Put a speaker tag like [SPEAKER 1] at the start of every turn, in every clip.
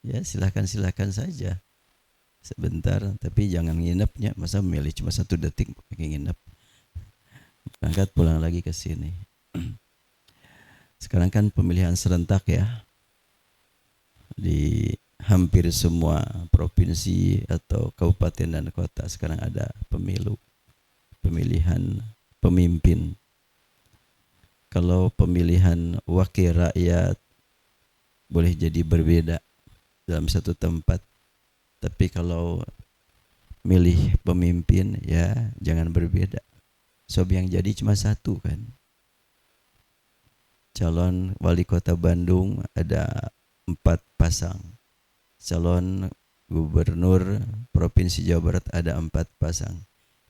[SPEAKER 1] Ya silakan saja sebentar, tapi jangan nginepnya. Masa milih cuma 1 detik pakai nginep, berangkat pulang lagi ke sini. Sekarang kan pemilihan serentak ya, di hampir semua provinsi atau kabupaten dan kota sekarang ada pemilihan pemimpin. Kalau pemilihan wakil rakyat boleh jadi berbeda dalam satu tempat, tapi kalau milih pemimpin ya jangan berbeda. Sob yang jadi cuma satu kan. Calon wali kota Bandung ada 4 pasang. Calon gubernur provinsi Jawa Barat ada 4 pasang.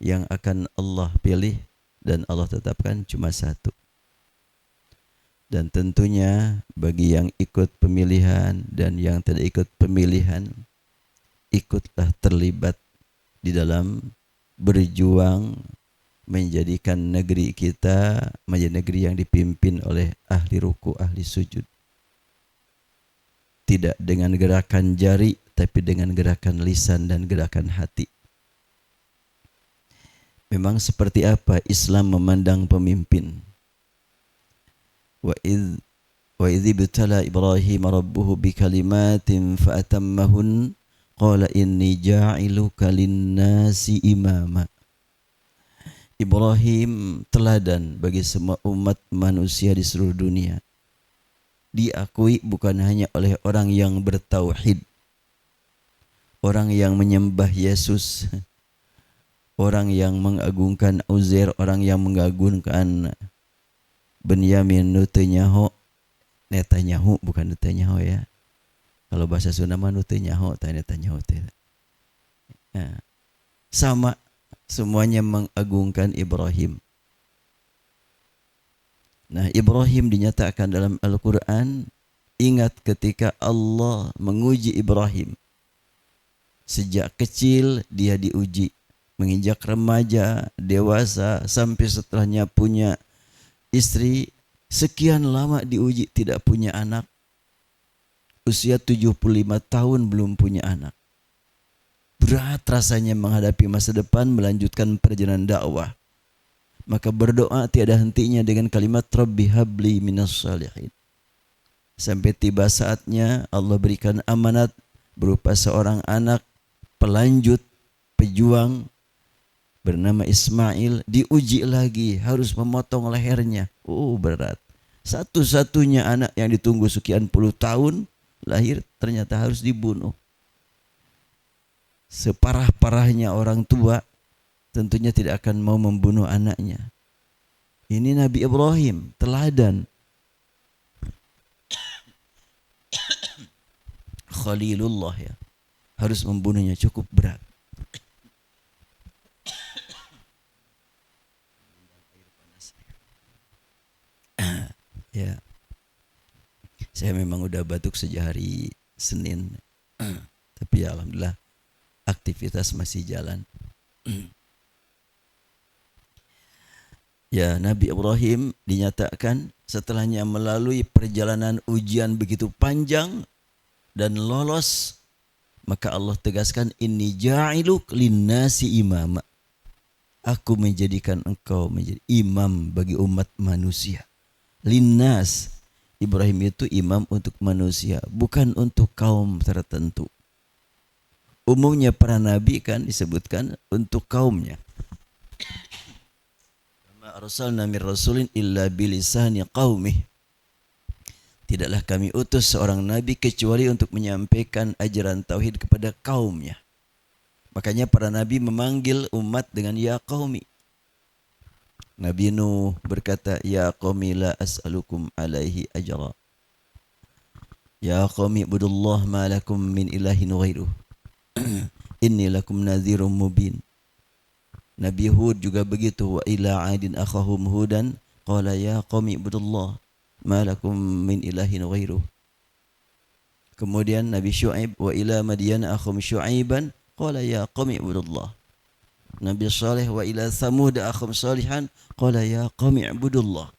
[SPEAKER 1] Yang akan Allah pilih dan Allah tetapkan cuma satu. Dan tentunya bagi yang ikut pemilihan dan yang tidak ikut pemilihan, ikutlah terlibat di dalam berjuang menjadikan negeri kita menjadi negeri yang dipimpin oleh ahli ruku, ahli sujud. Tidak dengan gerakan jari, tapi dengan gerakan lisan dan gerakan hati. Memang seperti apa Islam memandang pemimpin? Wa idh ibtala Ibrahim rabbuhu bikalimatin fa'atammahun qala inni ja'iluka lin-nasi imama. Ibrahim teladan bagi semua umat manusia di seluruh dunia. Diakui bukan hanya oleh orang yang bertauhid, orang yang menyembah Yesus, orang yang mengagungkan Uzair, orang yang mengagungkan Benyamin Netanyahu bukan Netanyahu ya. Kalau bahasa Sunda mah Netanyahu, Netanyahu teh. Nah, sama semuanya mengagungkan Ibrahim. Nah, Ibrahim dinyatakan dalam Al-Quran, ingat ketika Allah menguji Ibrahim. Sejak kecil dia diuji, menginjak remaja, dewasa, sampai setelahnya punya istri, sekian lama diuji tidak punya anak. Usia 75 tahun belum punya anak. Berat rasanya menghadapi masa depan, melanjutkan perjalanan dakwah. Maka berdoa tiada hentinya dengan kalimat Rabbi habli minas salihin. Sampai tiba saatnya Allah berikan amanat berupa seorang anak pelanjut, pejuang bernama Ismail. Diuji lagi, harus memotong lehernya. Berat. Satu-satunya anak yang ditunggu sekian puluh tahun lahir, ternyata harus dibunuh. Separah-parahnya orang tua tentunya tidak akan mau membunuh anaknya. Ini Nabi Ibrahim, teladan. Khalilullah ya. Harus membunuhnya, cukup berat. Ya. Saya memang udah batuk sejak hari Senin. Tapi ya alhamdulillah aktivitas masih jalan. Ya, Nabi Ibrahim dinyatakan setelahnya melalui perjalanan ujian begitu panjang dan lolos, maka Allah tegaskan inni ja'iluk linnasi imama. Aku menjadikan engkau menjadi imam bagi umat manusia. Linnas, Ibrahim itu imam untuk manusia, bukan untuk kaum tertentu. Umumnya para nabi kan disebutkan untuk kaumnya. Arsalna min rasulin illa bilisani qaumih. Tidaklah kami utus seorang nabi kecuali untuk menyampaikan ajaran tauhid kepada kaumnya. Makanya para nabi memanggil umat dengan ya qaumi. Nabi Nuh berkata, ya qaumi la as'alukum alaihi ajra. Ya qaumi ibudullah ma lakum min ilahin ghairuh. Inni lakum nadhirum mubin. Nabi Hud juga begitu, wa ila adin akhahum hudan qala ya qaumi ibudullah ma lakum min ilahin ghairuh. Kemudian Nabi Syuaib, wa ila madyan akhum syuaiban qala ya qaumi ibudullah. Nabi Saleh, wa ila Thamud akhum salihan qala ya qaumi ibudullah.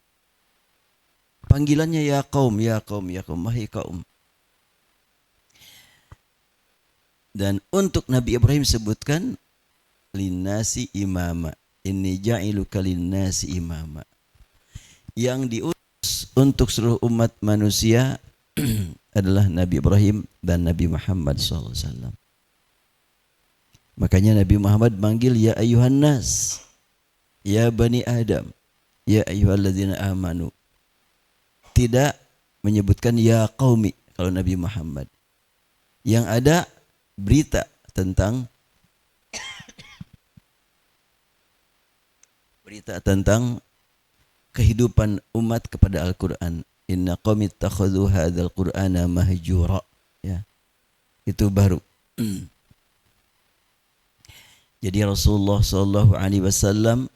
[SPEAKER 1] Panggilannya ya qaum, ya qaum, ya qaum, wahai kaum. Dan untuk Nabi Ibrahim sebutkan linnasi imama. Inni ja'iluka linnasi imama. Yang diutus untuk seluruh umat manusia adalah Nabi Ibrahim dan Nabi Muhammad SAW. Makanya Nabi Muhammad manggil ya ayuhan nas, ya bani Adam, ya ayyuhalladzina amanu. Tidak menyebutkan ya qaumi kalau Nabi Muhammad. Yang ada berita tentang kehidupan umat kepada Al-Quran. Inna qaumi ittakhadhu hadzal qur'ana mahjura. Ya. Itu baru. Jadi Rasulullah SAW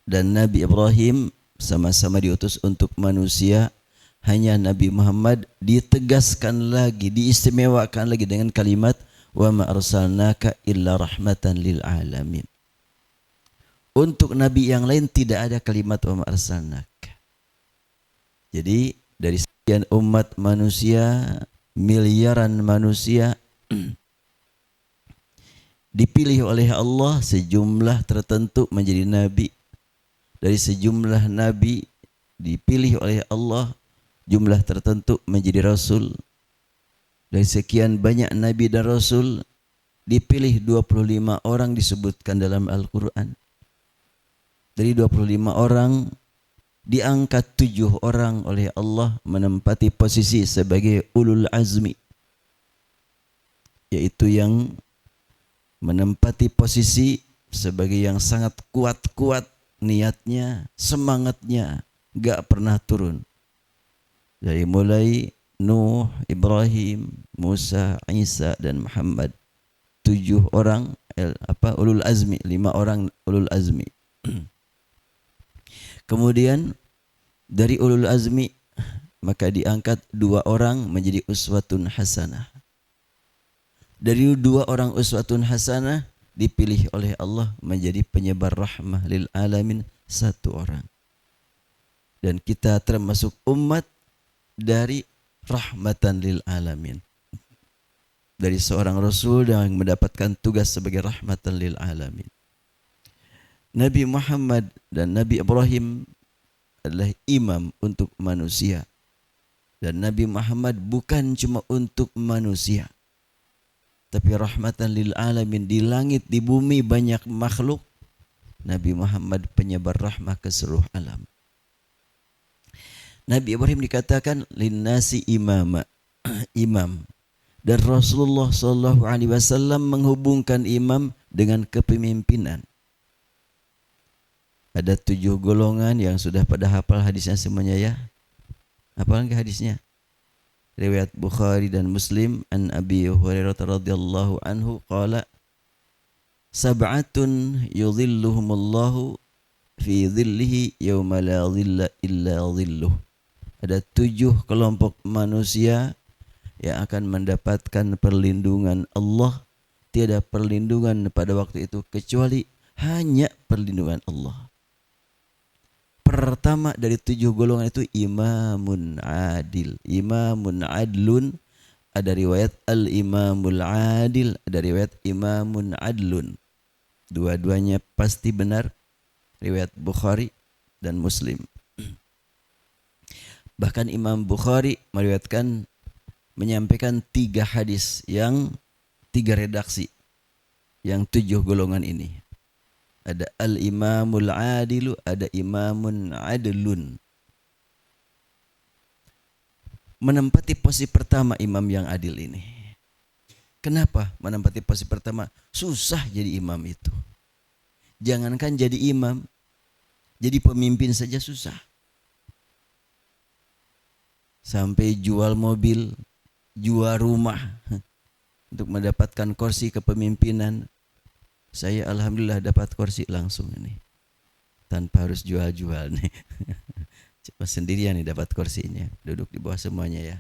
[SPEAKER 1] dan Nabi Ibrahim sama-sama diutus untuk manusia. Hanya Nabi Muhammad ditegaskan lagi, diistimewakan lagi dengan kalimat wa ma arsalnaka illa rahmatan lil alamin. Untuk nabi yang lain tidak ada kalimat wa ma arsalnaka. Jadi dari sekian umat manusia, miliaran manusia, dipilih oleh Allah sejumlah tertentu menjadi nabi. Dari sejumlah nabi dipilih oleh Allah jumlah tertentu menjadi rasul. Dari sekian banyak nabi dan rasul dipilih 25 orang disebutkan dalam Al-Quran. Dari 25 orang diangkat 7 orang oleh Allah menempati posisi sebagai ulul azmi, yaitu yang menempati posisi sebagai yang sangat kuat niatnya, semangatnya gak pernah turun. Dari mulai Nuh, Ibrahim, Musa, Isa dan Muhammad. 7 orang ulul azmi, 5 orang ulul azmi. Kemudian dari ulul azmi maka diangkat 2 orang menjadi uswatun hasanah. Dari 2 orang uswatun hasanah dipilih oleh Allah menjadi penyebar rahmah lil alamin 1 orang. Dan kita termasuk umat dari rahmatan lil alamin. Dari seorang rasul yang mendapatkan tugas sebagai rahmatan lil alamin. Nabi Muhammad dan Nabi Ibrahim adalah imam untuk manusia. Dan Nabi Muhammad bukan cuma untuk manusia, tapi rahmatan lil alamin. Di langit, di bumi banyak makhluk. Nabi Muhammad penyebar rahmah ke seluruh alam. Nabi Ibrahim dikatakan linnasi imama, imam. Dan Rasulullah SAW menghubungkan imam dengan kepemimpinan. Ada 7 golongan yang sudah pada hafal hadisnya semuanya ya. Hafal enggak hadisnya? Riwayat Bukhari dan Muslim an Abi Hurairah radhiyallahu anhu qala sab'atun yudhilluhumullahu fi dhillihi yawma la dhilla illa dhilluh. Ada 7 kelompok manusia yang akan mendapatkan perlindungan Allah. Tiada perlindungan pada waktu itu kecuali hanya perlindungan Allah. Pertama dari 7 golongan itu imamun adil. Imamun adlun. Ada riwayat al-imamul adil. Ada riwayat imamun adlun. Dua-duanya pasti benar. Riwayat Bukhari dan Muslim. Bahkan Imam Bukhari meriwayatkan, menyampaikan 3 hadis yang 3 redaksi yang 7 golongan ini. Ada al-imamul adilu, ada imamun adlun. Menempati posisi pertama imam yang adil ini. Kenapa menempati posisi pertama? Susah jadi imam itu. Jangankan jadi imam, jadi pemimpin saja susah. Sampai jual mobil, jual rumah untuk mendapatkan kursi kepemimpinan. Saya alhamdulillah dapat kursi langsung ini, tanpa harus jual-jual nih. Cuma sendirian nih dapat kursinya, duduk di bawah semuanya ya.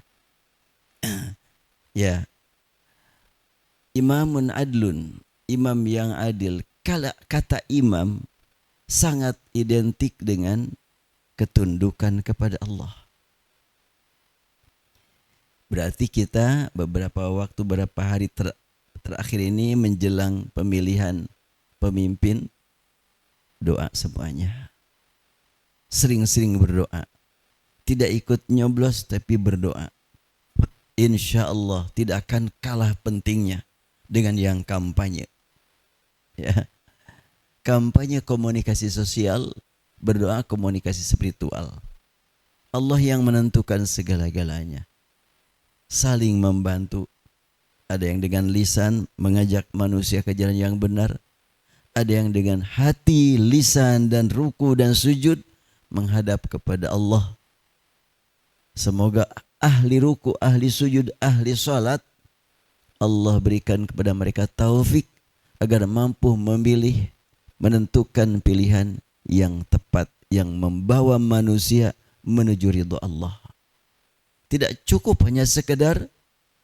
[SPEAKER 1] Ya, imamun adlun, imam yang adil. Kata imam sangat identik dengan ketundukan kepada Allah. Berarti kita beberapa hari terakhir ini menjelang pemilihan pemimpin, doa semuanya. Sering-sering berdoa. Tidak ikut nyoblos tapi berdoa. Insya Allah tidak akan kalah pentingnya dengan yang kampanye. Ya. Kampanye komunikasi sosial, berdoa komunikasi spiritual. Allah yang menentukan segala-galanya. Saling membantu. Ada yang dengan lisan mengajak manusia ke jalan yang benar. Ada yang dengan hati, lisan dan ruku dan sujud menghadap kepada Allah. Semoga ahli ruku, ahli sujud, ahli salat Allah berikan kepada mereka taufik agar mampu memilih, menentukan pilihan yang tepat yang membawa manusia menuju ridha Allah. Tidak cukup hanya sekedar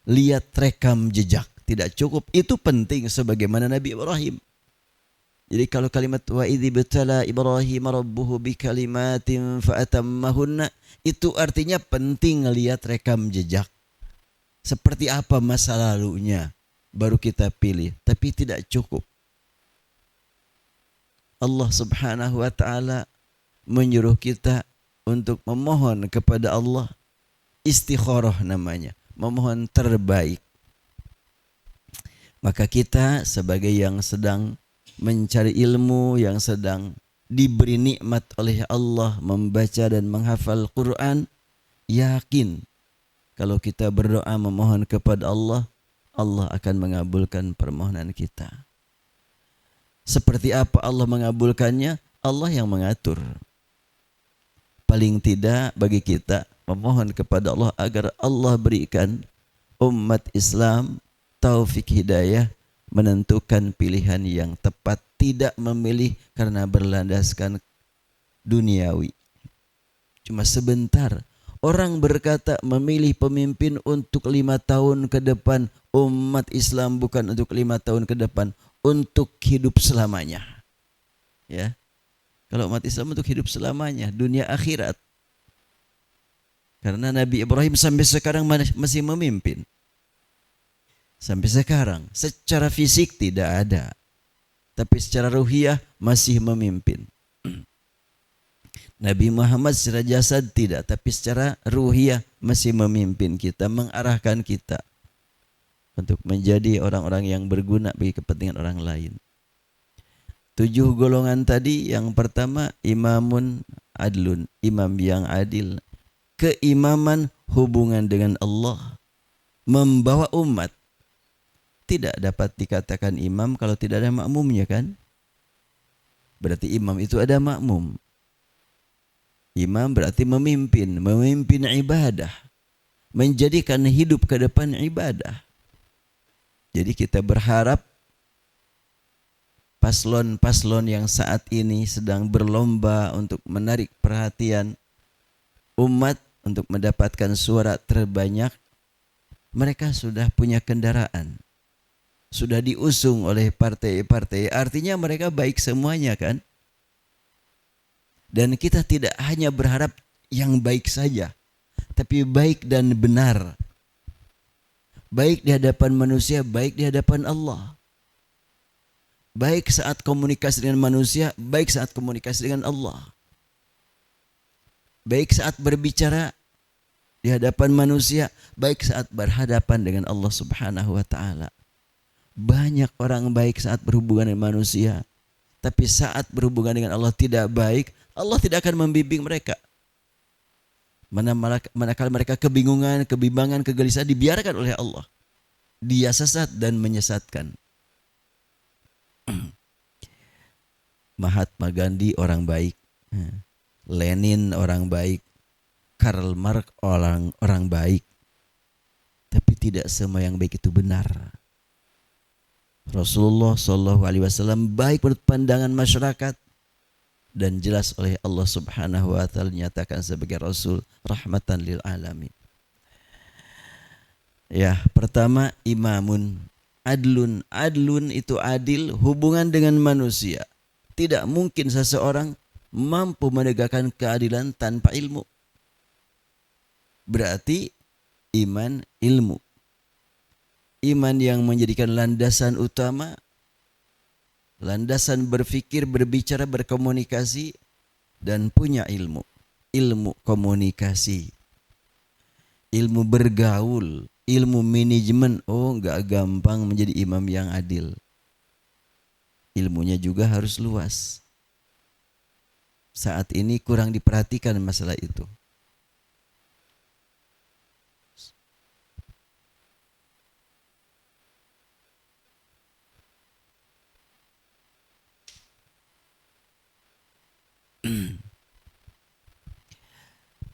[SPEAKER 1] lihat rekam jejak, tidak cukup. Itu penting sebagaimana Nabi Ibrahim. Jadi kalau kalimat wa idzi btala Ibrahim rabbuhu bikalimatin fa'atammahunna, itu artinya penting lihat rekam jejak. Seperti apa masa lalunya baru kita pilih, tapi tidak cukup. Allah Subhanahu wa taala menyuruh kita untuk memohon kepada Allah, istikharah namanya, memohon terbaik. Maka kita sebagai yang sedang mencari ilmu, yang sedang diberi nikmat oleh Allah membaca dan menghafal Quran, yakin kalau kita berdoa memohon kepada Allah, Allah akan mengabulkan permohonan kita. Seperti apa Allah mengabulkannya? Allah yang mengatur. Paling tidak bagi kita memohon kepada Allah agar Allah berikan umat Islam taufik hidayah menentukan pilihan yang tepat, tidak memilih karena berlandaskan duniawi. Cuma sebentar. Orang berkata memilih pemimpin untuk 5 tahun ke depan. Umat Islam bukan untuk 5 tahun ke depan, untuk hidup selamanya. Ya. Kalau umat Islam untuk hidup selamanya, dunia akhirat. Karena Nabi Ibrahim sampai sekarang masih memimpin. Sampai sekarang secara fisik tidak ada, tapi secara ruhiyah masih memimpin. Nabi Muhammad secara jasad tidak, tapi secara ruhiyah masih memimpin kita, mengarahkan kita untuk menjadi orang-orang yang berguna bagi kepentingan orang lain. 7 golongan tadi, yang pertama imamun adlun, imam yang adil. Keimaman hubungan dengan Allah, membawa umat. Tidak dapat dikatakan imam kalau tidak ada makmumnya, kan? Berarti imam itu ada makmum. Imam berarti memimpin ibadah, menjadikan hidup ke depan ibadah. Jadi kita berharap paslon-paslon yang saat ini sedang berlomba untuk menarik perhatian umat untuk mendapatkan suara terbanyak, mereka sudah punya kendaraan, sudah diusung oleh partai-partai, artinya mereka baik semuanya, kan? Dan kita tidak hanya berharap yang baik saja, tapi baik dan benar. Baik di hadapan manusia, baik di hadapan Allah. Baik saat komunikasi dengan manusia, baik saat komunikasi dengan Allah. Baik saat berbicara di hadapan manusia, baik saat berhadapan dengan Allah Subhanahu wa taala. Banyak orang baik saat berhubungan dengan manusia, tapi saat berhubungan dengan Allah tidak baik, Allah tidak akan membimbing mereka. Manakala mereka kebingungan, kebimbangan, kegelisahan dibiarkan oleh Allah. Dia sesat dan menyesatkan. Mahatma Gandhi orang baik, Lenin orang baik, Karl Marx orang baik. Tapi tidak semua yang baik itu benar. Rasulullah SAW baik menurut pandangan masyarakat dan jelas oleh Allah Subhanahu wa taala dinyatakan sebagai rasul rahmatan lil alamin. Ya, pertama imamun adlun. Adlun itu adil hubungan dengan manusia. Tidak mungkin seseorang mampu menegakkan keadilan tanpa ilmu. Berarti iman, ilmu. Iman yang menjadikan landasan utama, landasan berpikir, berbicara, berkomunikasi, dan punya ilmu. Ilmu komunikasi, ilmu bergaul, ilmu manajemen. Oh, enggak gampang menjadi imam yang adil. Ilmunya juga harus luas. Saat ini kurang diperhatikan masalah itu.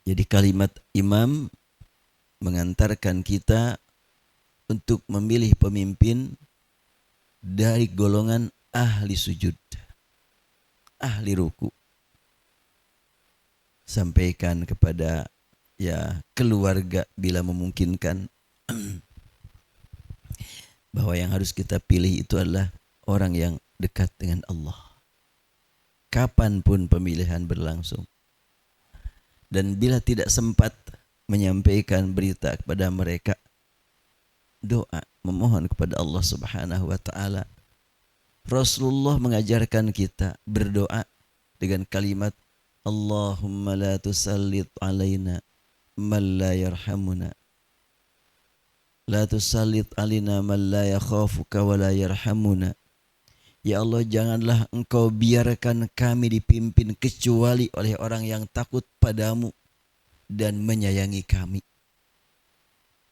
[SPEAKER 1] Jadi kalimat imam mengantarkan kita untuk memilih pemimpin dari golongan ahli sujud, ahli ruku. Sampaikan kepada keluarga bila memungkinkan bahwa yang harus kita pilih itu adalah orang yang dekat dengan Allah. Kapanpun pemilihan berlangsung. Dan bila tidak sempat menyampaikan berita kepada mereka, doa, memohon kepada Allah Subhanahu wa taala. Rasulullah mengajarkan kita berdoa dengan kalimat Allahumma la tusallit alaina man la yarhamuna. La tusallit alaina man la yakhafuka wa la yarhamuna. Ya Allah, janganlah engkau biarkan kami dipimpin kecuali oleh orang yang takut padamu dan menyayangi kami.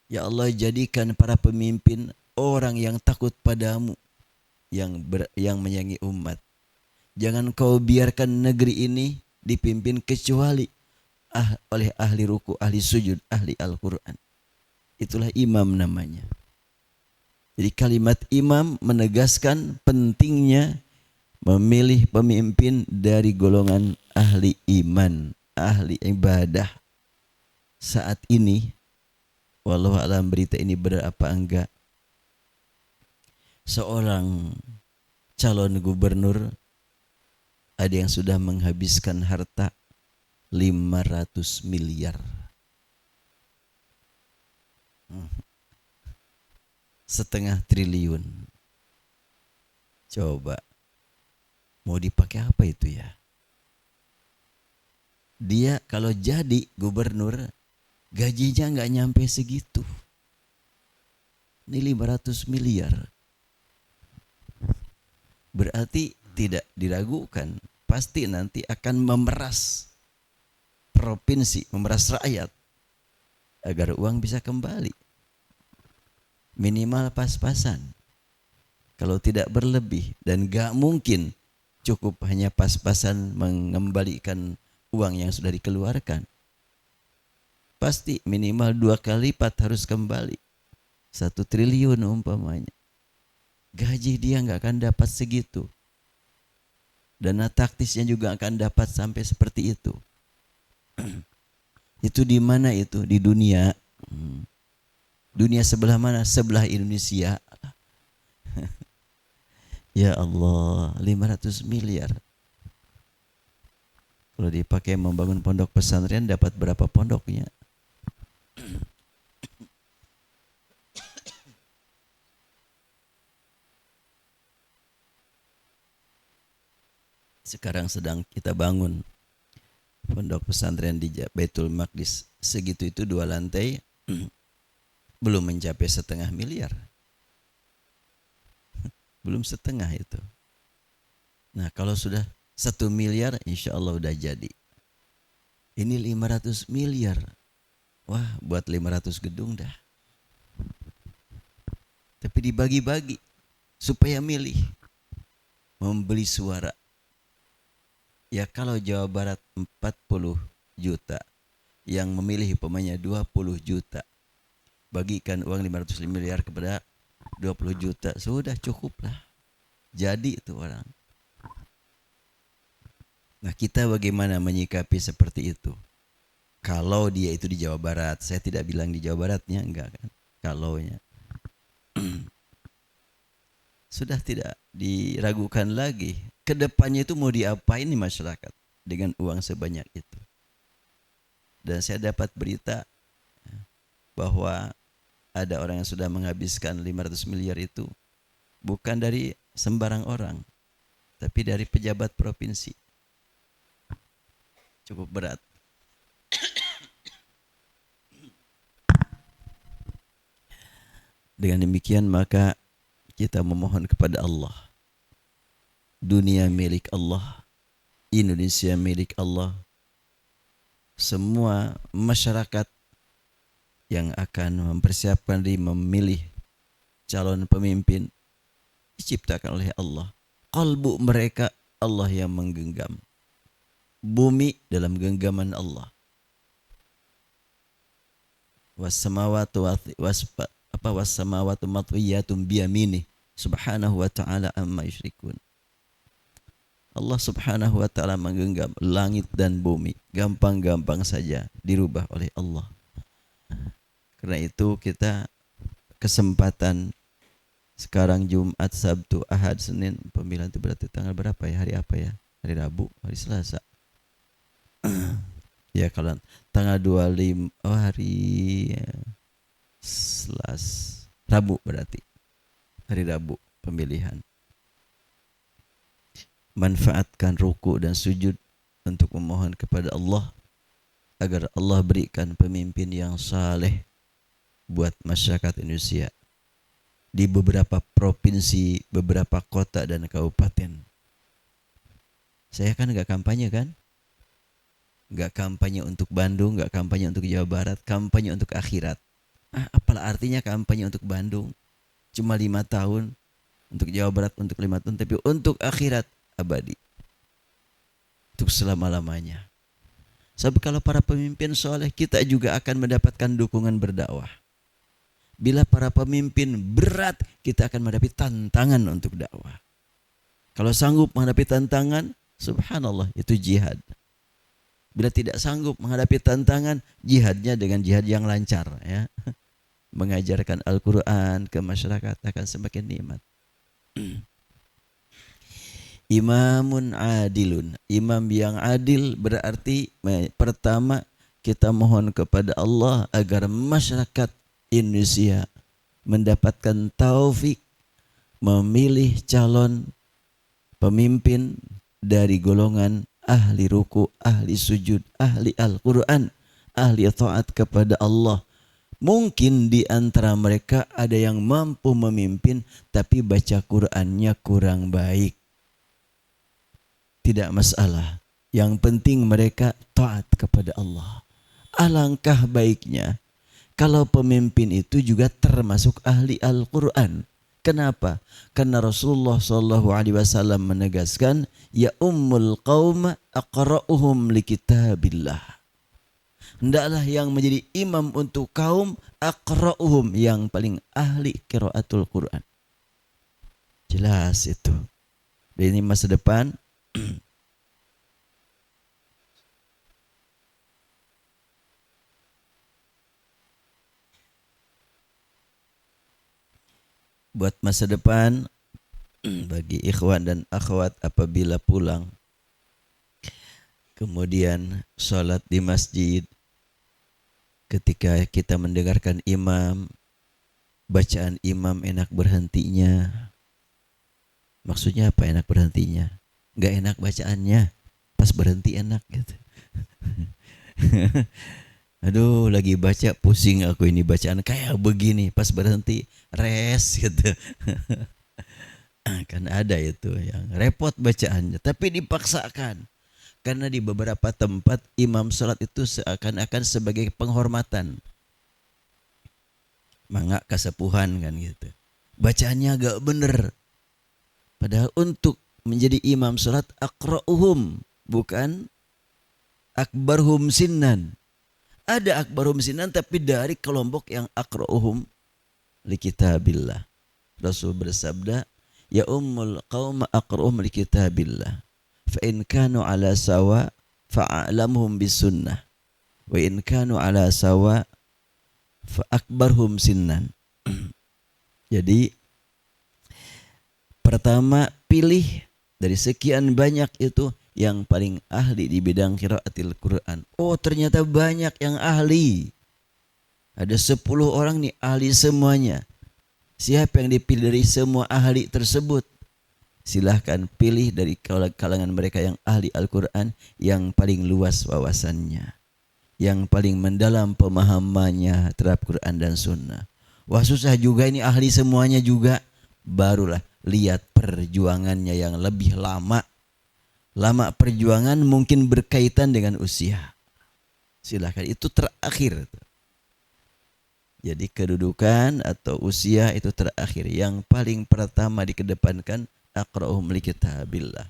[SPEAKER 1] Ya Allah, jadikan para pemimpin orang yang takut padamu, yang menyayangi umat. Jangan kau biarkan negeri ini dipimpin kecuali oleh ahli ruku, ahli sujud, ahli Al-Quran. Itulah imam namanya. Jadi kalimat imam menegaskan pentingnya memilih pemimpin dari golongan ahli iman, ahli ibadah. Saat ini, wallahu a'lam berita ini benar apa enggak, seorang calon gubernur ada yang sudah menghabiskan harta 500 miliar. Setengah triliun. Coba, mau dipakai apa itu ya? Dia kalau jadi gubernur, gajinya nggak nyampe segitu. Ini 500 miliar. Berarti tidak diragukan, pasti nanti akan memeras provinsi, memeras rakyat agar uang bisa kembali. Minimal pas-pasan. Kalau tidak berlebih, dan gak mungkin cukup hanya pas-pasan mengembalikan uang yang sudah dikeluarkan. Pasti minimal 2 kali lipat harus kembali. 1 triliun umpamanya. Gaji dia gak akan dapat segitu. Dana taktisnya juga akan dapat sampai seperti itu. Itu di mana itu? Di dunia. Dunia sebelah mana? Sebelah Indonesia. Ya Allah, 500 miliar. Kalau dipakai membangun pondok pesantren, dapat berapa pondoknya? Sekarang sedang kita bangun pondok pesantren di Baitul Maqdis. Segitu itu 2 lantai. Belum mencapai 1,5 miliar. Belum setengah itu. Nah, kalau sudah 1 miliar, insya Allah udah jadi. Ini 500 miliar. Wah, buat 500 gedung dah. Tapi dibagi-bagi supaya milih. Membeli suara. Ya kalau Jawa Barat 40 juta, yang memilih pemainnya 20 juta. Bagikan uang 500 miliar kepada 20 juta, sudah cukuplah. Jadi itu orang. Nah, kita bagaimana menyikapi seperti itu? Kalau dia itu di Jawa Barat, saya tidak bilang di Jawa Baratnya, enggak kan? Kalaunya. Sudah tidak diragukan lagi. Kedepannya itu mau diapain nih masyarakat dengan uang sebanyak itu? Dan saya dapat berita, bahwa ada orang yang sudah menghabiskan 500 miliar itu bukan dari sembarang orang, tapi dari pejabat provinsi. Cukup berat. Dengan demikian maka kita memohon kepada Allah. Dunia milik Allah, Indonesia milik Allah. Semua masyarakat yang akan mempersiapkan diri memilih calon pemimpin diciptakan oleh Allah. Qalbu mereka Allah yang menggenggam. Bumi dalam genggaman Allah. Wassamawatu matwiyatun biyaminih subhanahu wa ta'ala amma yusyrikun. Allah subhanahu wa ta'ala menggenggam langit dan bumi. Gampang-gampang saja dirubah oleh Allah. Karena itu kita kesempatan sekarang Jumat, Sabtu, Ahad, Senin, pemilihan itu berarti tanggal berapa ya? Hari apa ya? Hari Rabu, hari Selasa. Ya kalau tanggal 25 hari Rabu berarti. Hari Rabu pemilihan. Manfaatkan ruku dan sujud untuk memohon kepada Allah agar Allah berikan pemimpin yang saleh buat masyarakat Indonesia di beberapa provinsi, beberapa kota dan kabupaten. Saya kan nggak kampanye kan? Nggak kampanye untuk Bandung, nggak kampanye untuk Jawa Barat, kampanye untuk akhirat. Apalah artinya kampanye untuk Bandung? Cuma 5 tahun, untuk Jawa Barat untuk 5 tahun, tapi untuk akhirat abadi. Untuk selama-lamanya. Sebab kalau para pemimpin soleh, kita juga akan mendapatkan dukungan berdakwah. Bila para pemimpin berat, kita akan menghadapi tantangan untuk dakwah. Kalau sanggup menghadapi tantangan, subhanallah, itu jihad. Bila tidak sanggup menghadapi tantangan, jihadnya dengan jihad yang lancar, ya. Mengajarkan Al-Quran ke masyarakat akan semakin nikmat. Imamun adilun. Imam yang adil berarti pertama kita mohon kepada Allah agar masyarakat Indonesia mendapatkan taufik memilih calon pemimpin dari golongan ahli ruku, ahli sujud, ahli Al-Quran, ahli taat kepada Allah. Mungkin di antara mereka ada yang mampu memimpin tapi baca Qurannya kurang baik. Tidak masalah. Yang penting mereka taat kepada Allah. Alangkah baiknya kalau pemimpin itu juga termasuk ahli Al-Quran. Kenapa? Karena Rasulullah SAW menegaskan, ya ummul qaum aqra'uhum li kitabillah. Hendaklah yang menjadi imam untuk kaum aqra'uhum, yang paling ahli qiraatul Quran. Jelas itu. Ini masa depan. Buat masa depan bagi ikhwan dan akhwat apabila pulang kemudian sholat di masjid, ketika kita mendengarkan imam, bacaan imam enak berhentinya. Maksudnya apa enak berhentinya? Gak enak bacaannya, pas berhenti enak gitu. Aduh, lagi baca pusing aku ini bacaan kayak begini, pas berhenti res gitu. Kan ada itu yang repot bacaannya, tapi dipaksakan. Karena di beberapa tempat imam salat itu seakan-akan sebagai penghormatan. Mangga kasepuhan kan gitu. Bacaannya agak bener. Padahal untuk menjadi imam salat aqra'uhum, bukan akbarhum sinnan. Ada akbarhum sinnan tapi dari kelompok yang aqra'uhum li kitabillah. Rasul bersabda, ya ummul qaum aqra'uhum li kitabillah. Fa in kanu ala sawa fa'alamuhum bisunnah. Wa in kanu ala sawa fa akbarhum sinnan. Jadi pertama pilih dari sekian banyak itu yang paling ahli di bidang qiraatil Quran. Oh, ternyata banyak yang ahli. Ada 10 orang nih ahli semuanya. Siapa yang dipilih dari semua ahli tersebut? Silahkan pilih dari kalangan mereka yang ahli Al-Quran, yang paling luas wawasannya, yang paling mendalam pemahamannya terhadap Quran dan Sunnah. Wah susah juga ini ahli semuanya juga. Barulah lihat perjuangannya yang lebih lama. Lama perjuangan mungkin berkaitan dengan usia. Silahkan, itu terakhir. Jadi kedudukan atau usia itu terakhir. Yang paling pertama dikedepankan aqra'uhum li kitabillah.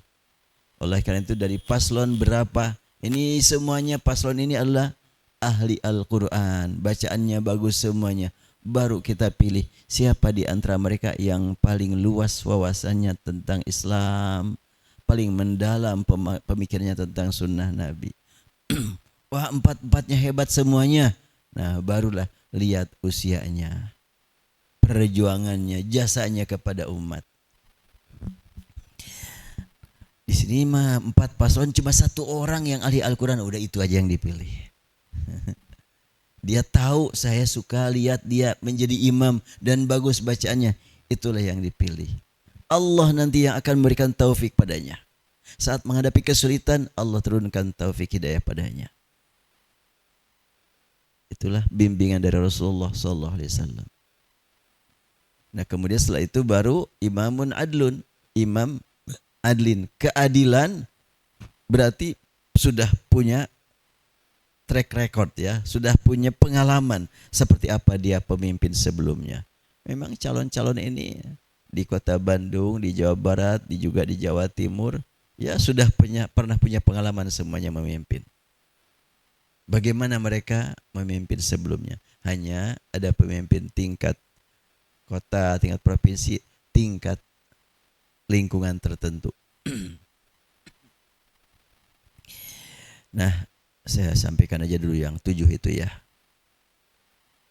[SPEAKER 1] Oleh karena itu dari paslon berapa? Ini semuanya paslon ini adalah ahli Al-Quran. Bacaannya bagus semuanya. Baru kita pilih siapa di antara mereka yang paling luas wawasannya tentang Islam, paling mendalam pemikirannya tentang sunnah Nabi. Wah, empat-empatnya hebat semuanya. Nah, barulah lihat usianya, perjuangannya, jasanya kepada umat. Di sini mah 4 paslon, cuma 1 orang yang ahli Al-Quran, udah itu aja yang dipilih. Dia tahu saya suka lihat dia menjadi imam dan bagus bacaannya, itulah yang dipilih. Allah nanti yang akan memberikan taufik padanya. Saat menghadapi kesulitan, Allah turunkan taufik hidayah padanya. Itulah bimbingan dari Rasulullah SAW. Nah kemudian setelah itu baru imamun adlun, imam adlin, keadilan, berarti sudah punya track record ya, sudah punya pengalaman seperti apa dia pemimpin sebelumnya. Memang calon-calon ini di Kota Bandung, di Jawa Barat, juga di Jawa Timur, ya sudah pernah punya pengalaman semuanya memimpin. Bagaimana mereka memimpin sebelumnya? Hanya ada pemimpin tingkat kota, tingkat provinsi, tingkat lingkungan tertentu. Nah, saya sampaikan aja dulu yang 7 itu ya.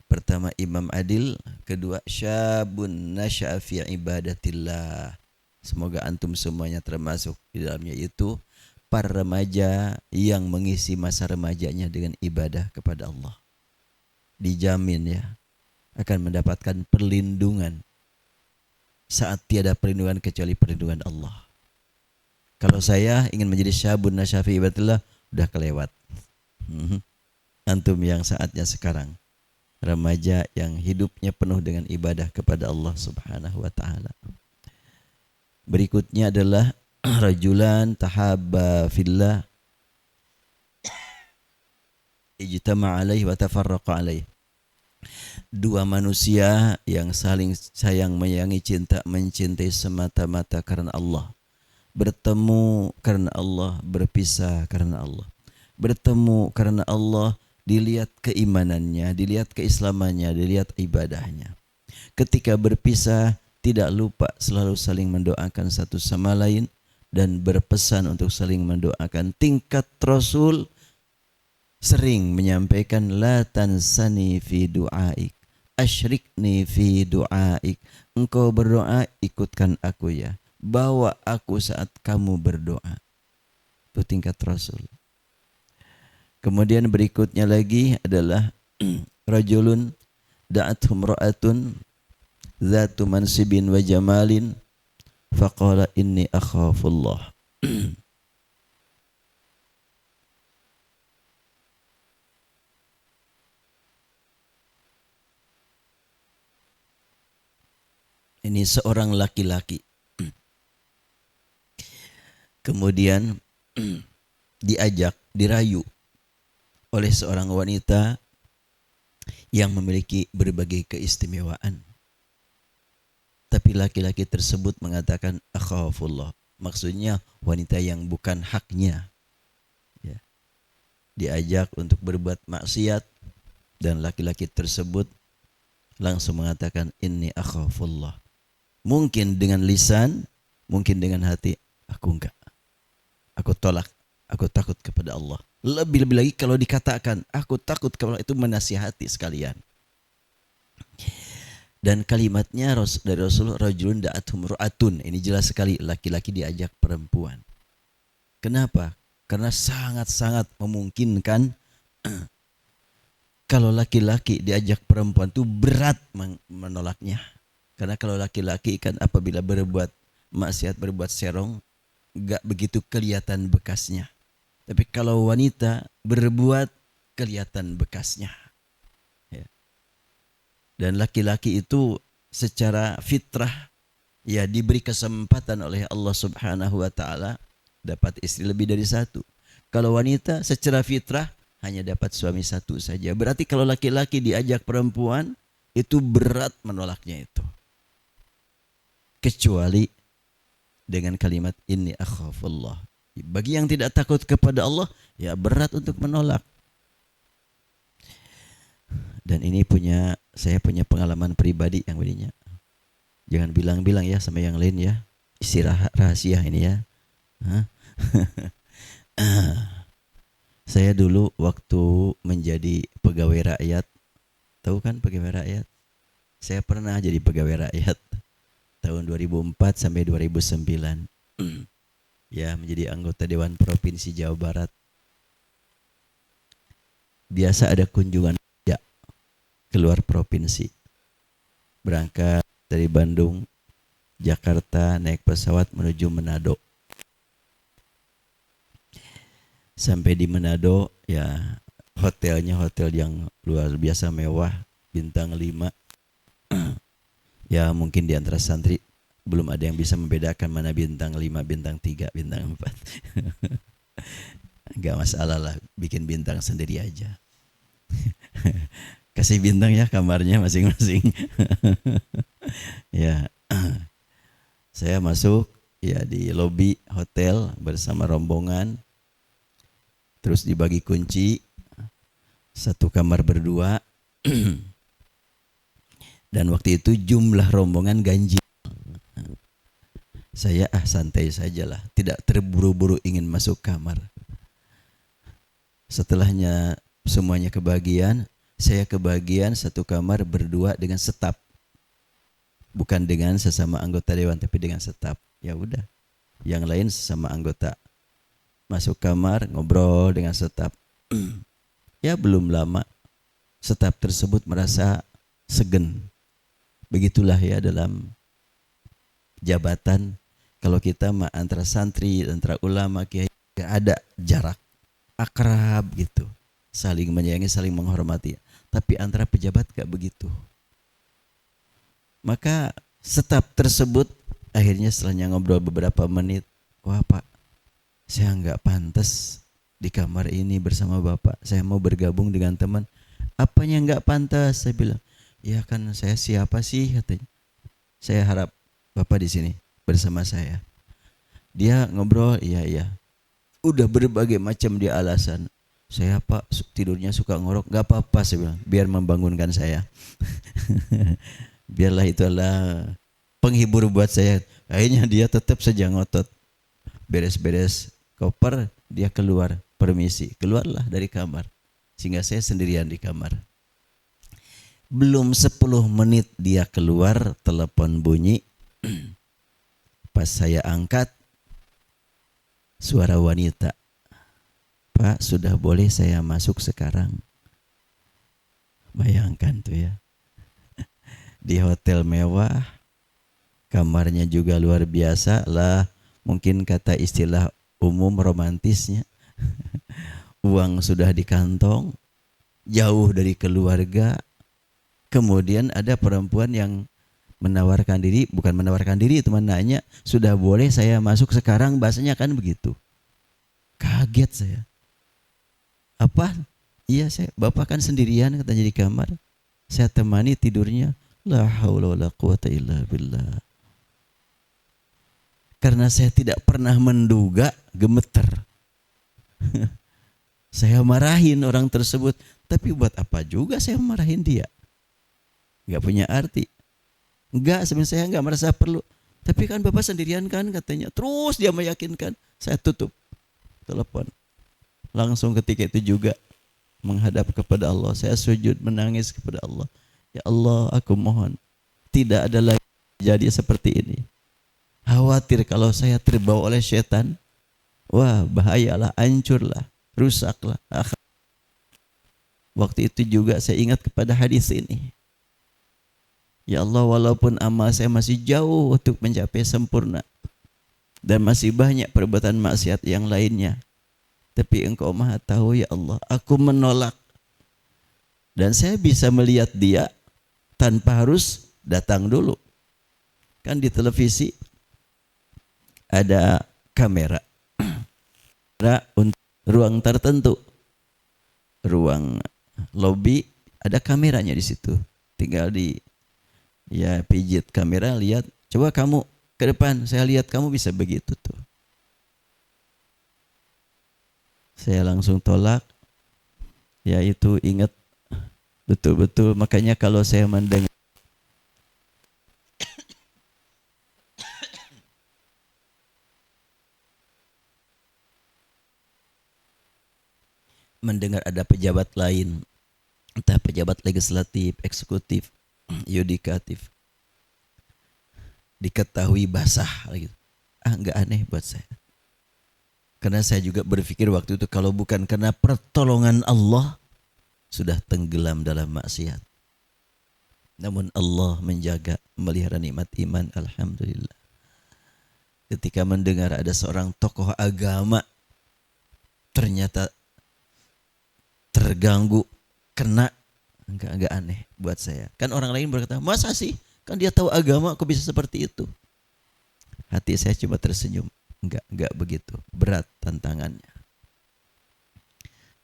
[SPEAKER 1] Pertama imam adil, kedua syabun nasya'a fi ibadatillah. Semoga antum semuanya termasuk di dalamnya, itu para remaja yang mengisi masa remajanya dengan ibadah kepada Allah. Dijamin ya, akan mendapatkan perlindungan saat tiada perlindungan kecuali perlindungan Allah. Kalau saya ingin menjadi syabun nasya'a fi ibadatillah, udah kelewat. Antum yang saatnya sekarang, remaja yang hidupnya penuh dengan ibadah kepada Allah Subhanahu wa taala. Berikutnya adalah rajulan tahabba fillah ijtama' alaihi wa tafarraqa alaihi. 2 manusia yang saling sayang menyayangi, cinta mencintai semata-mata karena Allah. Bertemu karena Allah, berpisah karena Allah. Bertemu karena Allah, dilihat keimanannya, dilihat keislamannya, dilihat ibadahnya. Ketika berpisah, tidak lupa selalu saling mendoakan satu sama lain dan berpesan untuk saling mendoakan. Tingkat Rasul sering menyampaikan, la tansani fi du'aik, asyrikni fi du'aik. Engkau berdoa, ikutkan aku ya. Bawa aku saat kamu berdoa. Itu tingkat Rasul. Kemudian berikutnya lagi adalah rajulun da'athum ra'atun zatu mansibin wa jamalin faqala inni akhafullah. Ini seorang laki-laki. Kemudian diajak, dirayu oleh seorang wanita yang memiliki berbagai keistimewaan. Tapi laki-laki tersebut mengatakan akhafullah. Maksudnya wanita yang bukan haknya. Ya. Diajak untuk berbuat maksiat dan laki-laki tersebut langsung mengatakan inni akhafullah. Mungkin dengan lisan, mungkin dengan hati, aku enggak. Aku tolak, aku takut kepada Allah. Lebih-lebih lagi kalau dikatakan aku takut kepada Allah, itu menasihati sekalian. Dan kalimatnya dari Rasul, rajulun da'athum ru'atun. Ini jelas sekali, laki-laki diajak perempuan. Kenapa? Karena sangat-sangat memungkinkan Kalau laki-laki diajak perempuan itu berat menolaknya. Karena kalau laki-laki kan apabila berbuat maksiat, berbuat serong, gak begitu kelihatan bekasnya. Tapi kalau wanita berbuat, kelihatan bekasnya. Ya. Dan laki-laki itu secara fitrah ya diberi kesempatan oleh Allah Subhanahu wa taala dapat istri lebih dari satu. Kalau wanita secara fitrah hanya dapat suami satu saja. Berarti kalau laki-laki diajak perempuan itu berat menolaknya itu. Kecuali dengan kalimat inni akhafullah. Bagi yang tidak takut kepada Allah, ya berat untuk menolak. Dan ini saya punya pengalaman pribadi yang begini. Jangan bilang-bilang ya sama yang lain ya. Isi rahasia ini ya. Saya dulu waktu menjadi pegawai rakyat, tahu kan pegawai rakyat? Saya pernah jadi pegawai rakyat tahun 2004 sampai 2009. Ya, menjadi anggota Dewan Provinsi Jawa Barat. Biasa ada kunjungan ya keluar provinsi. Berangkat dari Bandung, Jakarta naik pesawat menuju Manado. Sampai di Manado ya hotelnya hotel yang luar biasa mewah, bintang 5. Ya mungkin di antara santri belum ada yang bisa membedakan mana bintang 5, bintang 3, bintang 4. Enggak masalah lah, bikin bintang sendiri aja. Kasih bintang ya kamarnya masing-masing. Ya. Saya masuk ya di lobi hotel bersama rombongan. Terus dibagi kunci. Satu kamar berdua. Dan waktu itu jumlah rombongan ganjil. Saya santai sajalah, tidak terburu-buru ingin masuk kamar. Setelahnya semuanya kebagian, saya kebagian satu kamar berdua dengan staf. Bukan dengan sesama anggota dewan tapi dengan staf. Ya udah. Yang lain sesama anggota. Masuk kamar ngobrol dengan staf. Ya belum lama staf tersebut merasa segen. Begitulah ya dalam jabatan. Kalau kita antara santri, antara ulama, kiai, gak ada jarak, akrab gitu, saling menyayangi, saling menghormati. Tapi antara pejabat gak begitu. Maka staf tersebut akhirnya setelahnya ngobrol beberapa menit, wah Pak, saya gak pantas di kamar ini bersama Bapak. Saya mau bergabung dengan teman. Apanya gak pantas? Saya bilang, ya kan saya siapa sih katanya. Saya harap Bapak di sini bersama saya. Dia ngobrol, iya. Udah berbagai macam dia alasan. Saya Pak tidurnya suka ngorok, gak apa-apa saya bilang, biar membangunkan saya. Biarlah itulah penghibur buat saya. Akhirnya dia tetap saja ngotot. Beres-beres koper, dia keluar, permisi. Keluarlah dari kamar. Sehingga saya sendirian di kamar. Belum 10 menit dia keluar, telepon bunyi. Pas saya angkat, suara wanita. Pak, sudah boleh saya masuk sekarang? Bayangkan tuh ya. Di hotel mewah, kamarnya juga luar biasa lah. Mungkin kata istilah umum romantisnya. Uang sudah di kantong, jauh dari keluarga. Kemudian ada perempuan yang menawarkan diri, bukan menawarkan diri, teman nanya, sudah boleh saya masuk sekarang, bahasanya kan begitu. Kaget saya. Apa? Iya saya, Bapak kan sendirian katanya di kamar. Saya temani tidurnya. La haula wala quwata illa billah. Karena saya tidak pernah menduga, gemeter. Saya marahin orang tersebut, tapi buat apa juga saya marahin dia? Gak punya arti. Enggak, sebenarnya saya enggak merasa perlu. Tapi kan Bapak sendirian kan katanya. Terus dia meyakinkan. Saya tutup telepon. Langsung ketika itu juga menghadap kepada Allah. Saya sujud menangis kepada Allah. Ya Allah, aku mohon. Tidak ada lagi jadi seperti ini. Khawatir kalau saya terbawa oleh setan. Wah, bahayalah, hancurlah, rusaklah. Waktu itu juga saya ingat kepada hadis ini. Ya Allah, walaupun amal saya masih jauh untuk mencapai sempurna dan masih banyak perbuatan maksiat yang lainnya, tapi Engkau Maha tahu ya Allah, aku menolak. Dan saya bisa melihat dia tanpa harus datang dulu. Kan di televisi ada kamera untuk ruang tertentu. Ruang lobby ada kameranya di situ. Tinggal pijit kamera, lihat. Coba kamu ke depan, saya lihat kamu bisa begitu tuh. Saya langsung tolak. Ya itu ingat betul-betul, makanya kalau saya mendengar ada pejabat lain, entah pejabat legislatif, eksekutif, yudikatif, diketahui basah gitu. Enggak aneh buat saya. Karena saya juga berpikir waktu itu kalau bukan karena pertolongan Allah, sudah tenggelam dalam maksiat. Namun Allah menjaga, melihara nikmat iman, alhamdulillah. Ketika mendengar ada seorang tokoh agama ternyata terganggu, kena, enggak aneh buat saya. Kan orang lain berkata, masa sih? Kan dia tahu agama, kok bisa seperti itu? Hati saya cuma tersenyum. Enggak begitu. Berat tantangannya.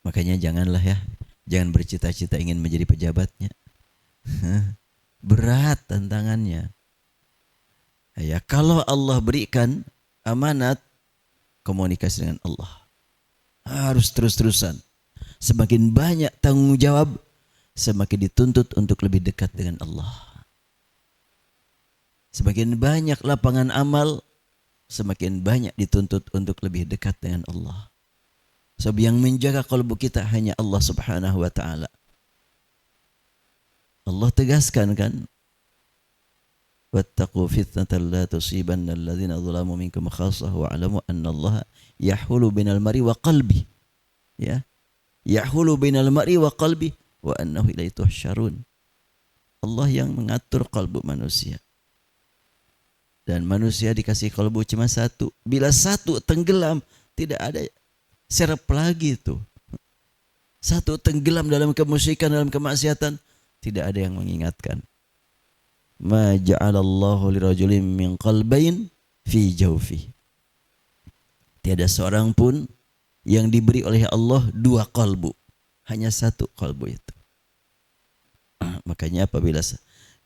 [SPEAKER 1] Makanya janganlah ya, jangan bercita-cita ingin menjadi pejabatnya. Berat tantangannya. Ya, kalau Allah berikan amanat, komunikasi dengan Allah harus terus-terusan. Semakin banyak tanggung jawab, semakin dituntut untuk lebih dekat dengan Allah. Semakin banyak lapangan amal, semakin banyak dituntut untuk lebih dekat dengan Allah. Sebab yang menjaga kalbu kita hanya Allah Subhanahu wa taala. Allah tegaskan kan, wattaqu fitnatan la tusibanna alladhina zalamu minkum khassah wa'lamu anna Allah yahulu bainal mar'i wa qalbi. Ya. Yahulu bainal mar'i wa qalbi wa annahu ilaihi tuhsyarun. Allah yang mengatur kalbu manusia. Dan manusia dikasih kalbu cuma satu. Bila satu tenggelam, tidak ada serap lagi itu. Satu tenggelam dalam kemusyrikan, dalam kemaksiatan, tidak ada yang mengingatkan. Ma ja'alallahu lirajulin min qalbayn fi jawfi. Tiada seorang pun yang diberi oleh Allah dua kalbu. Hanya satu kalbu itu. Makanya apabila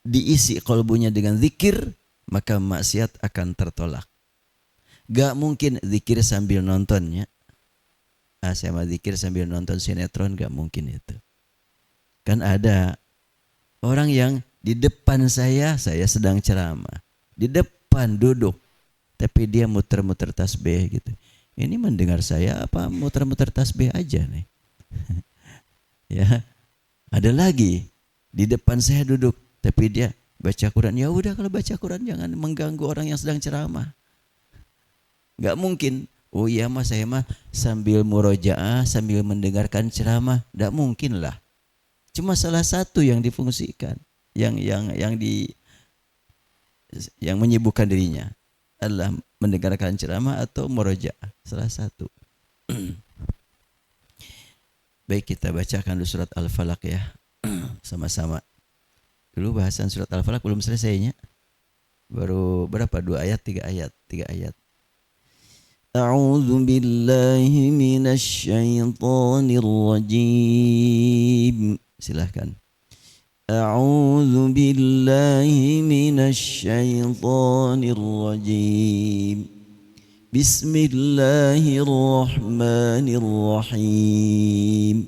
[SPEAKER 1] diisi kalbunya dengan zikir, maka maksiat akan tertolak. Gak mungkin zikir sambil nontonnya. Saya mau zikir sambil nonton sinetron, gak mungkin itu. Kan ada orang yang di depan saya sedang ceramah. Di depan duduk. Tapi dia muter-muter tasbih gitu. Ini mendengar saya apa muter-muter tasbih aja nih. Ya. Ada lagi di depan saya duduk, tapi dia baca Quran. Ya udah, kalau baca Quran jangan mengganggu orang yang sedang ceramah. Gak mungkin. Oh iya mas, saya mah sambil murojaah, sambil mendengarkan ceramah. Gak mungkin lah. Cuma salah satu yang difungsikan, yang menyibukkan dirinya adalah mendengarkan ceramah atau murojaah. Salah satu. Baik, kita bacakan dulu surat Al-Falaq ya. Sama-sama. Dulu bahasan surat Al-Falaq belum selesainya. Baru berapa? 2 ayat, 3 ayat. 3 ayat. A'udzu billahi minasy syaithanir rajim. Silahkan. A'udzu billahi minasy syaithanir rajim. Bismillahirrahmanirrahim.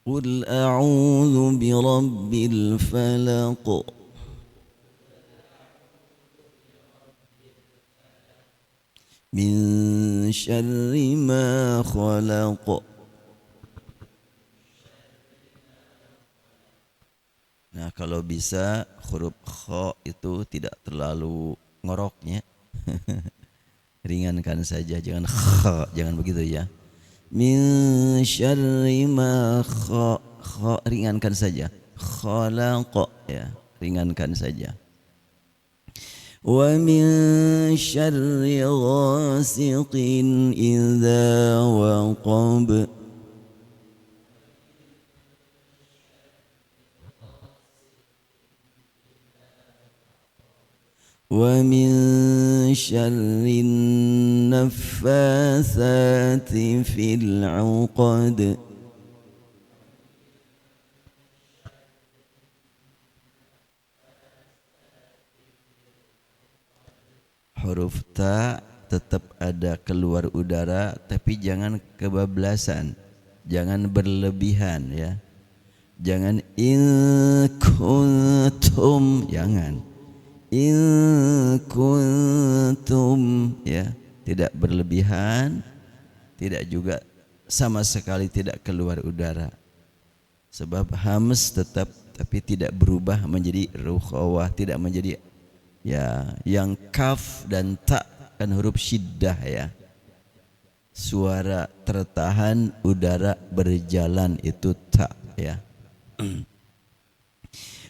[SPEAKER 1] Qul a'udzu birabbil falaq. Min syarri ma khalaq. Nah, kalau bisa huruf kha itu tidak terlalu ngoroknya. ringankan saja, jangan jangan begitu ya. Min syarri ma ringankan saja. Khalaqa ya, ringankan saja. Wa min syarri ghasiqin idza waqab. Wa min syarrin naffatsati fil 'uqad. Huruf ta tetap ada keluar udara, tapi jangan kebablasan, jangan berlebihan ya. Jangan in kuntum, jangan in kuntum ya, tidak berlebihan, tidak juga sama sekali tidak keluar udara. Sebab hams tetap tapi tidak berubah menjadi rukhawah, tidak menjadi ya. Yang kaf dan ta kan huruf syiddah ya. Suara tertahan, udara berjalan, itu ta ya.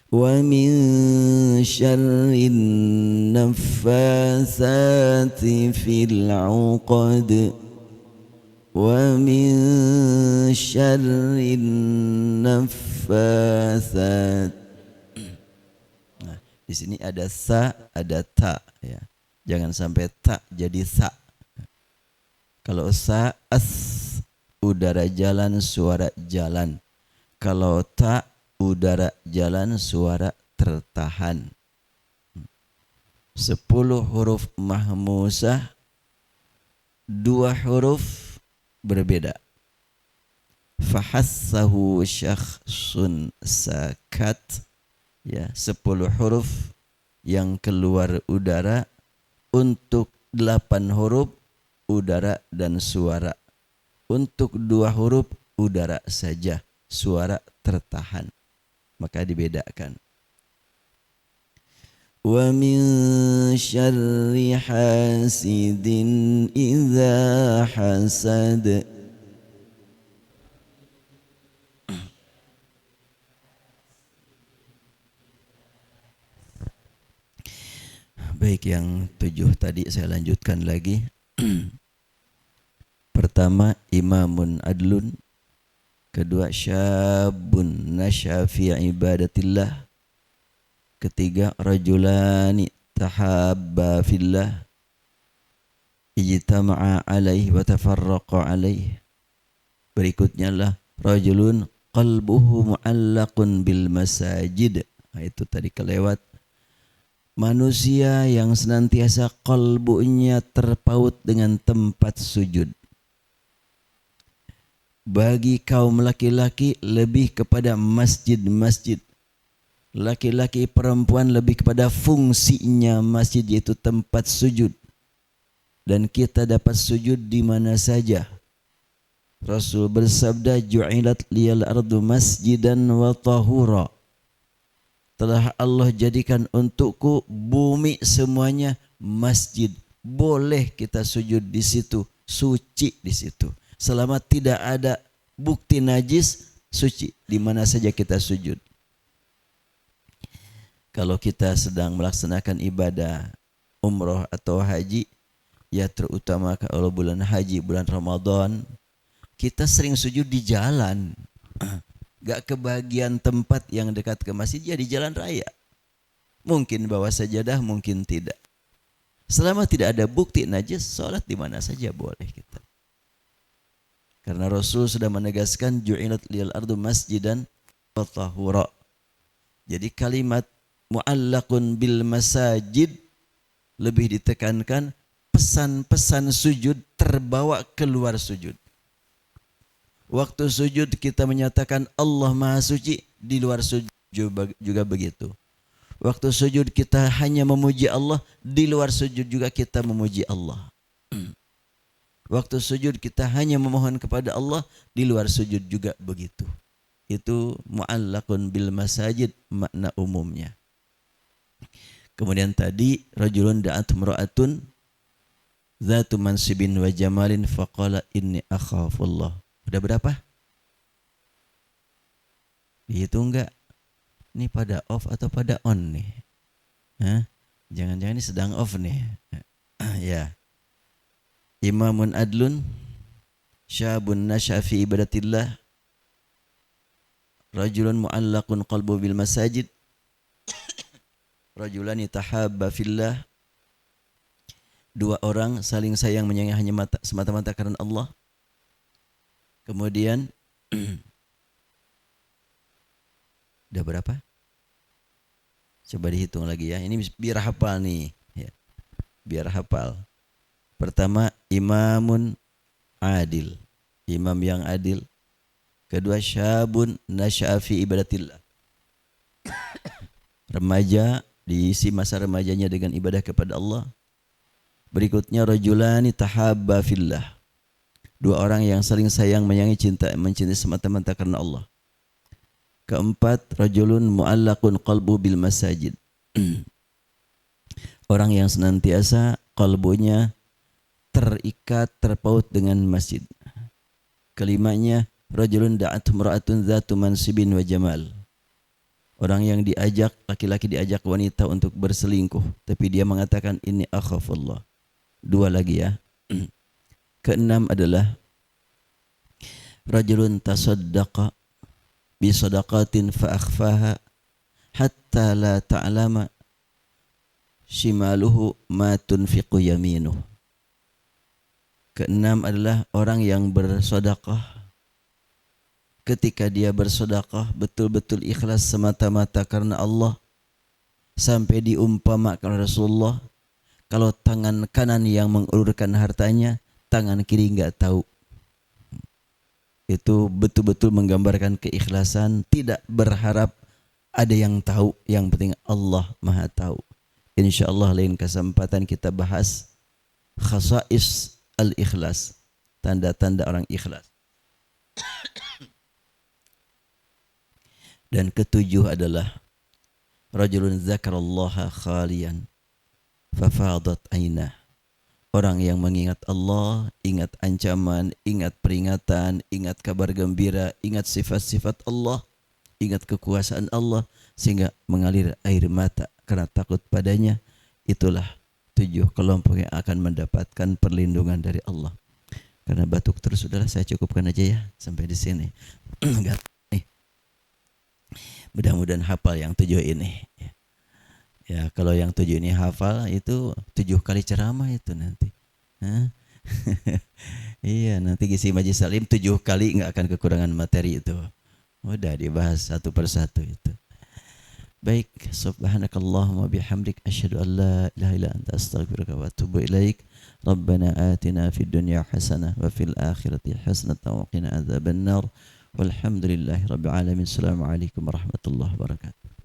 [SPEAKER 1] Wa min syarrin naffatsati fil 'uqad. Wa min syarrin naffatsat. Nah, di sini ada sa, ada ta ya. Jangan sampai ta jadi sa. Kalau sa, as, udara jalan, suara jalan. Kalau ta, udara jalan, suara tertahan. 10 huruf mahmusah, 2 huruf berbeda. Fahassahu syakhsun sakat ya, 10 huruf yang keluar udara. Untuk 8 huruf udara dan suara. Untuk 2 huruf udara saja, suara tertahan, maka dibedakan. Wa min syarri hasidin idza hasad. Baik, yang 7 tadi saya lanjutkan lagi. Pertama, imamun adlun. Kedua, syabun nasya fi ibadatillah. Ketiga, rajulani tahabba fillah ijtama'a alaihi wa tafarraqa alaihi. Berikutnya lah rajulun qalbuhu mu'allaqun bil masajid. Nah, itu tadi kelewat. Manusia yang senantiasa qalbunya terpaut dengan tempat sujud. Bagi kaum laki-laki lebih kepada masjid-masjid. Laki-laki perempuan lebih kepada fungsinya masjid, yaitu tempat sujud. Dan kita dapat sujud di mana saja. Rasul bersabda, ju'ilat liyal ardu masjidan wa tahura. Telah Allah jadikan untukku bumi semuanya masjid. Boleh kita sujud di situ, suci di situ. Selama tidak ada bukti najis, suci di mana saja kita sujud. Kalau kita sedang melaksanakan ibadah umroh atau haji, ya terutama kalau bulan haji, bulan Ramadan, kita sering sujud di jalan. Gak kebagian tempat yang dekat ke masjid, ya di jalan raya. Mungkin bawa sajadah, mungkin tidak. Selama tidak ada bukti najis, sholat di mana saja boleh kita. Karena Rasul sudah menegaskan ju'ilat liyal ardu masjidan wa tahura. Jadi kalimat mu'allaqun bil masajid lebih ditekankan pesan-pesan sujud terbawa keluar sujud. Waktu sujud kita menyatakan Allah Maha Suci, di luar sujud juga begitu. Waktu sujud kita hanya memuji Allah, di luar sujud juga kita memuji Allah. Waktu sujud kita hanya memohon kepada Allah, di luar sujud juga begitu. Itu mu'allaqun bil masajid, makna umumnya. Kemudian tadi rajulun da'at imra'atun, Zatu mansibin wa jamalin faqala inni akhafullah. Udah berapa? Dihitung enggak? Ini pada off atau pada on nih? Hah? Jangan-jangan ini sedang off nih. Ya. Imamun adlun, syabun nasya fi ibadatillah, rajulun mu'allaqun qalbu bil masajid, rajulani tahabba fillah, dua orang saling sayang menyayangi hanya semata-mata karena Allah. Kemudian udah berapa? Coba dihitung lagi ya. Ini biar hafal nih, ya. Biar hafal. Pertama, imamun adil, imam yang adil. Kedua, syabun nasya'a fi ibadatillah, remaja diisi masa remajanya dengan ibadah kepada Allah. Berikutnya, rajulani tahabba fillah, dua orang yang saling sayang menyayangi mencintai semata-mata karena Allah. Keempat, rajulun mu'allaqun qalbu bil masajid, orang yang senantiasa kalbunya terikat, terpaut dengan masjid. Kelimanya, rajulun da'at imra'atun dzatu mansibin wa jamal, orang yang diajak, laki-laki diajak wanita untuk berselingkuh, tapi dia mengatakan ini akhafullah. Dua lagi ya. Keenam adalah rajulun tasaddaqa bi sadaqatin fa akhfaha hatta la ta'lama shimaluhu ma tunfiqu yaminuh. Keenam adalah orang yang bersedekah, ketika dia bersedekah betul-betul ikhlas semata-mata karena Allah, sampai diumpamakan Rasulullah, kalau tangan kanan yang mengulurkan hartanya, tangan kiri enggak tahu. Itu betul-betul menggambarkan keikhlasan, tidak berharap ada yang tahu, yang penting Allah Maha tahu. Insyaallah lain kesempatan kita bahas khasais al-ikhlas, tanda-tanda orang ikhlas. Dan ketujuh adalah rajulun zakarallaha khalian fafadat ainah, orang yang mengingat Allah, ingat ancaman, ingat peringatan, ingat kabar gembira, ingat sifat-sifat Allah, ingat kekuasaan Allah, sehingga mengalir air mata karena takut padanya. Itulah 7 kelompok yang akan mendapatkan perlindungan dari Allah. Karena batuk terus, sudahlah saya cukupkan aja ya sampai di sini. Enggak nih. Mudah-mudahan hafal yang 7 ini. Ya, kalau yang 7 ini hafal, itu 7 kali ceramah itu nanti. Iya, nanti Gisi Majlis Salim 7 kali enggak akan kekurangan materi itu. Udah dibahas satu persatu itu. Baik, subhanakallahumma bihamdik asyhadu an la ilaha illa anta astaghfiruka wa atubu ilaik. Rabbana atina fid dunya hasanah wa fil akhirati hasanah wa qina adzabannar. Walhamdulillahi rabbil alamin. Assalamualaikum warahmatullahi wabarakatuh.